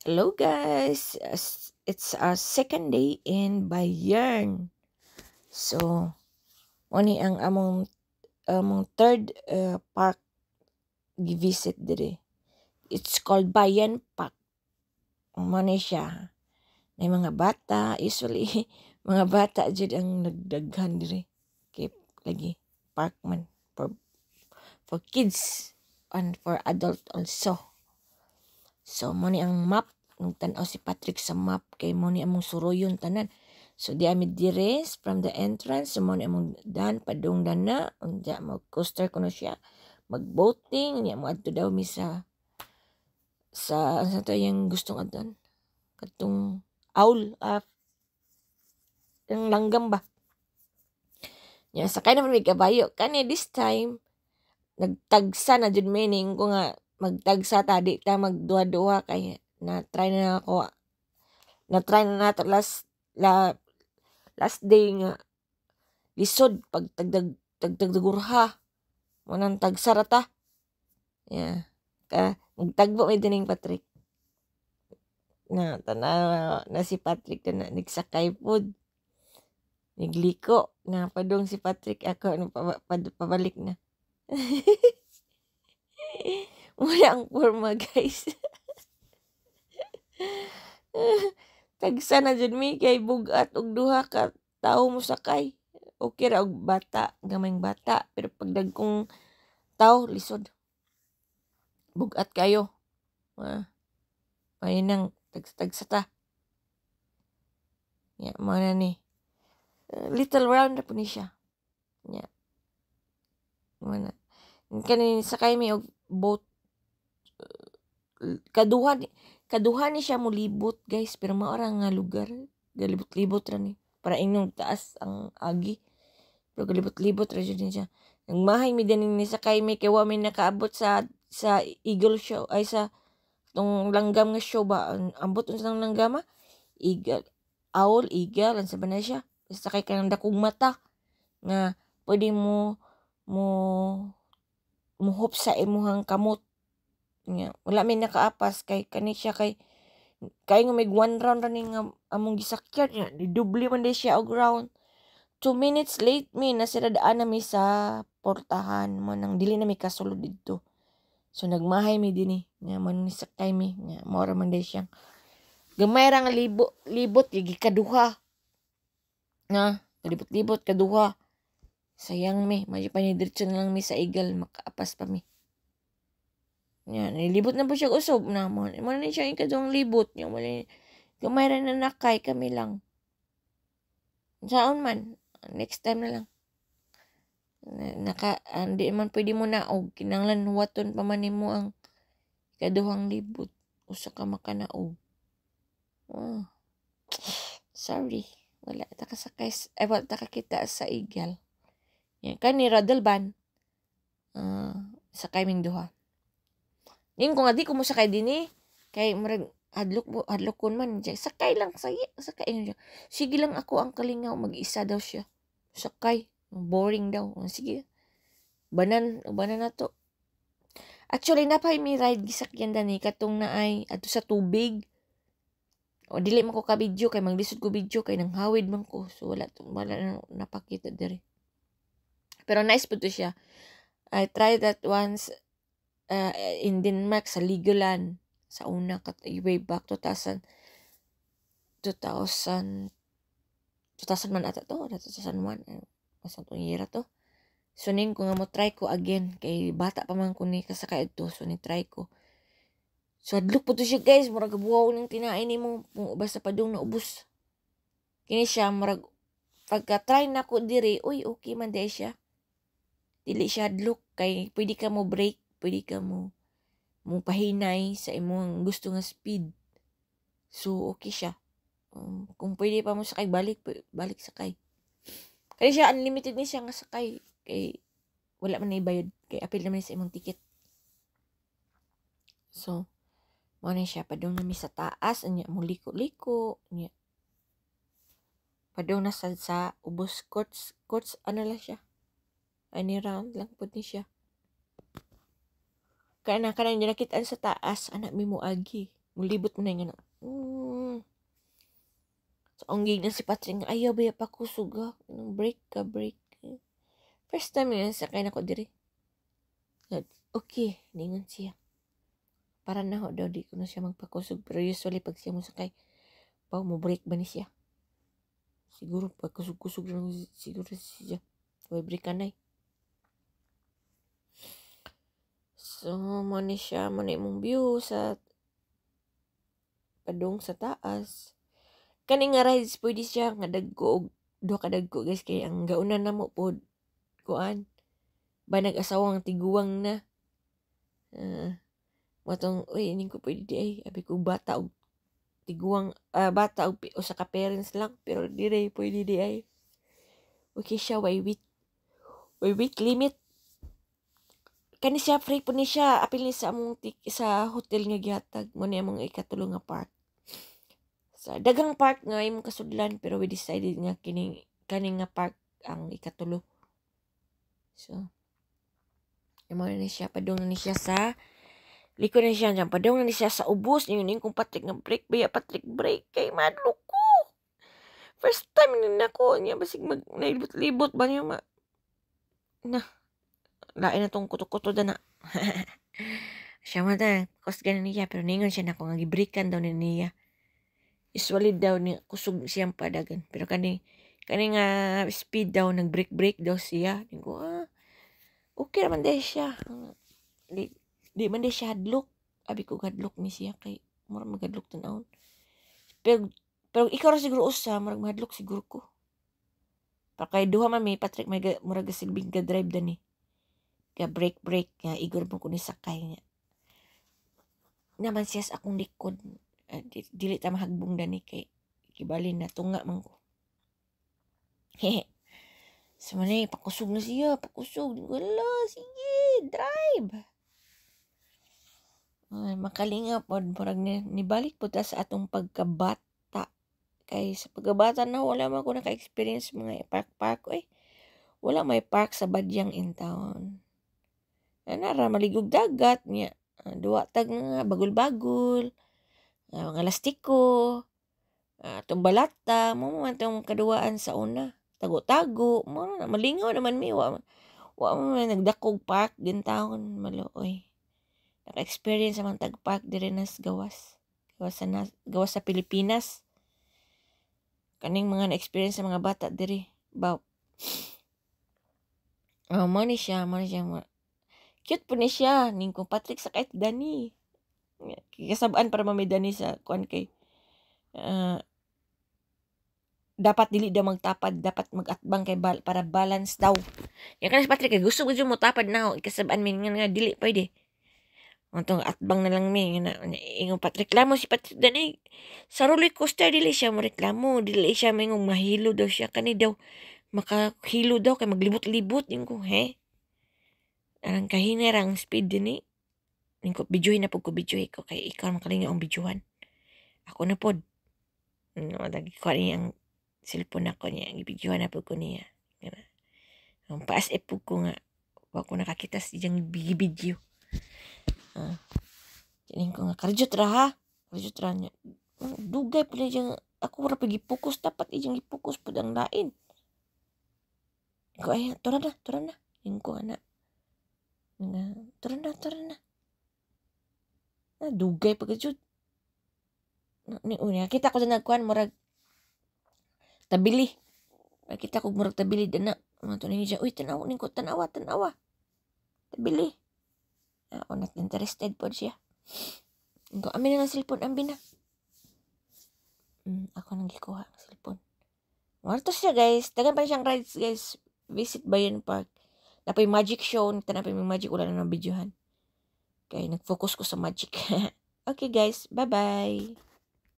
Hello guys, it's our second day in Bayern. So, moni ang among third park gi-visit dire. It's called Bayan Park. Moni siya. May mga bata, usually mga bata jud ang nagdaghan dire. Okay, lagi park man for kids and for adult also. So, mo ni ang map. Nung tanaw si Patrick sa map, kay mo ni among suroyon tanan. So, di ami dires from the entrance. So, mo ni among dan, padung dana. Unja, mag-coaster ko na siya. Mag-boating. Niya, mo adto daw mi sa ano to yung gustong adon. Katong owl. Yung langgam ba? Niya, sakay naman may kabayo. Kani this time, nagtagsa na jud meaning ko nga magtagsa ta di ta magduha-duha kay na try na ako nato last day nga lisod pag tagdagurha mo nang tagsara ta. Yeah. Magtagbo may dining Patrick. Na tanaw na si Patrick na nagsakay pod. Nigliko na padung si Patrick ako pabalik na. Wala ang forma guys. Tagsa na jud mi kay bugat og duha ka tawo mo sakay. Okay ra og bata, gamayng bata, pero pag dagkong tawo lisod. Bugat kayo. Ayun nang tagsa ta. Ya, mo na ni. Little round na po ni siya. Ya. Mo na. Kani sakay mi og boat. Kaduha ni siya mo libot guys, pero maora nga lugar. Galibot-libot ra ni. Para inyong taas ang agi. Pero galibot-libot ra siya. Nagmahay mi din ni sakay mi kay wa mi nakaabot sa Eagle Show ay sa tong langgam nga show ba ambot unsa nang langgama eagle owl eagle ang saban na siya sakay ka ng dakong mata nga pwede mo muhop sa imuhang kamot nga wala may nakaapas kay kani siya kay nga may one round ra nga among gisakyan nga didubli man di siya og round 2 minutes late mi nasiradaan na mi sa portahan mo nang dili na mi kasulod didto. So nagmahay mi dinhi nga man ni sakay mi nga mora man day siyang gamay ra nga libot gigi kaduha nga libot kaduha sayang mi maji pa ni diretso na lang mi sa Eagle makaapas pa mi nya nilibot na po siya usob na mo ni siya ikaduhang libot nya wala gamay ra na nakay kami lang saon man next time na lang hindi man pwede mo na og kinanglan waton pa man nimo ang kaduhang libot usa ka makanaog. Sorry wala ta kasakay wala ta kakita sa Eagle yan kani Radalban sakay ming duha ning ko nga di ko mo sakay dinhi kay murag hadlokon man sakay lang sakay sige lang ako ang kalingaw mag-isa daw siya sakay boring daw sige banan na to actually napay mi ride gisakyan dani katong naay adto sa tubig o dili man ko ka video kay maglisod ko video kay nang hawid man ko so wala na napakita diri pero nice po to siya. I tried that once in Denmark sa Legoland sa una way back 2000 man ata to 2001 asa tong year to. So ning ko nga mo try ko again kay bata pa man ko ni kasakay adto so ni try ko. So adlok po to siya guys murag buhaw ning tinaay nimo basta padung naubos. Kini siya murag pagka try na ko diri uy okay man day siya. Dili siya adlok kay pwede ka mo break, pwede ka mo pahinay sa imong gusto nga speed. So okay siya. Kung pwede pa mo sakay balik sakay. Kaya siya unlimited ni siya nga sakay kay wala man na ibayad kay apil naman sa imong ticket. So mo na siya padung na mi sa taas anya mo liko nya. Padung na sa ubos courts ano lang siya. Any round lang pud ni siya. Kaya na kanang nakitaan sa taas anak mi mo agi Mulibot mo na nga na. So, ang gig na si Patrick nga, ayaw ba pa kusog ha? Break ka, break. First time yun, sakay na ko diri. Okay, ningon siya. Para na ho daw, di ko na siya magpakusog. Pero usually, pag siya mo sakay, mo break ba ni siya? Siguro, pag kusog-kusog lang siguro siya. May break ka na eh. So, mani siya, mani mong view sa padong sa taas. Kani nga rides, pwede siya nga dagko, do ka dagko guys, kaya ang gaunan na mo po, kuan, ba nag-asawang tiguwang na. Matong, uy, hindi ko pwede di ay. Abi ko bata o tiguang, bata o sa ka-parents lang. Pero di rin pwede di ay. Okay siya, way weight limit. Kani siya, free po ni siya. Apil ni sa among sa hotel nga gihatag. Muna among ikatulong nga park. Sa dagang park nga imong kasudlan. Pero we decided nga kaning nga park ang ikatulo. So, yung ni siya, padung na ni siya sa liko na siya dyan. Padung na ni siya sa ubos. Yung kung Patrick nga break. Baya Patrick break. Kay madlo ko. First time na ko. Niya basig nailibot-libot ba niya lain na tong kuto-kuto na. Siya mo na. Kos ganin niya. Pero ningon siya na kung nag-breakan daw niya. Usually daw ni kusog siyang padagan. Pero kani nga speed daw. Nag-break daw siya. Ko, okay naman dahil siya. Di man di siya hadlok. Abi ko hadlok ni siya kay murag maghadlok tan-awon. Pero ikaw ra siguro usa murag mahadlok siguro ko. Pa kay duha man may Patrick may murag silbing ka drive dani. Ka break nga igor mo ko ni sakay niya. Naman siya sa akong likod. Dili ta mahagbong dani kay kibalin na tunga man ko. Hehe. So man pakusog na siya, pakusog. Wala, sige, drive. Ay, makalinga po, parang nibalik po ta sa atong pagkabata. Kay sa pagkabata na wala man ko naka-experience mga park-park. Wala may park sa Badyang in town. Nara, maligog dagat niya. Duwa tag nga, bagol-bagol. Mga lastiko. Tumbalata. Mo man itong kaduwaan sa una. Tago-tago. Malingaw naman mi. Wa man nagdakog park din taon. Maluoy. Naka-experience naman tag-park dire nas gawas. Gawas sa Pilipinas. Kaning mga na-experience sa mga bata dire. Mo ni siya. Cute po ni siya. Ning kong Patrick sa kahit Dani. Kasabaan para may Dani sa kuan kay. Dapat dili daw magtapad. Dapat mag-atbang kay para balance daw. Yan ka na si Patrick. Gusto mo tapad na ako. Kasabaan mi nga dili pwede. Matong atbang na lang mi ingong reklamo si Patrick Dani sa roller coaster dili siya mo reklamo, dili siya mingong mahilo daw siya kani daw makahilo daw kay maglibot-libot ingko arang kahiner ang speed dinhi ingko bidyuhin na pud ko ko kay ikaw makalinga ang bidyuhan ako na pod lagi ko ang cellphone ako niya gibidyuhan na pud ko niya ang paas pud ko nga wa ko nakakita sa iyang video. Tining ko nga, karjot ra ha. Karjot ra niya. Dugay po niya ako ra pag-ipokus. Dapat iyang ipokus po ang lain. Ko ay, tura na. Yung ko anak. Tura na. Dugay pag-ajud. Kita ko na nagkuhan, murag tabili. Kita ko murag tabili dana. Mga tunay niya, uy, tanawa. Tabili. Ako not interested po siya. Amin na ng cellphone, ambin na. Ako nang gikuha ang cellphone. Marto siya guys. Tagan pa siyang rides guys. Visit Bayan Park. Napay magic show. Napay may magic. Wala na ng videohan. Kaya nag-focus ko sa magic. Okay guys. Bye-bye.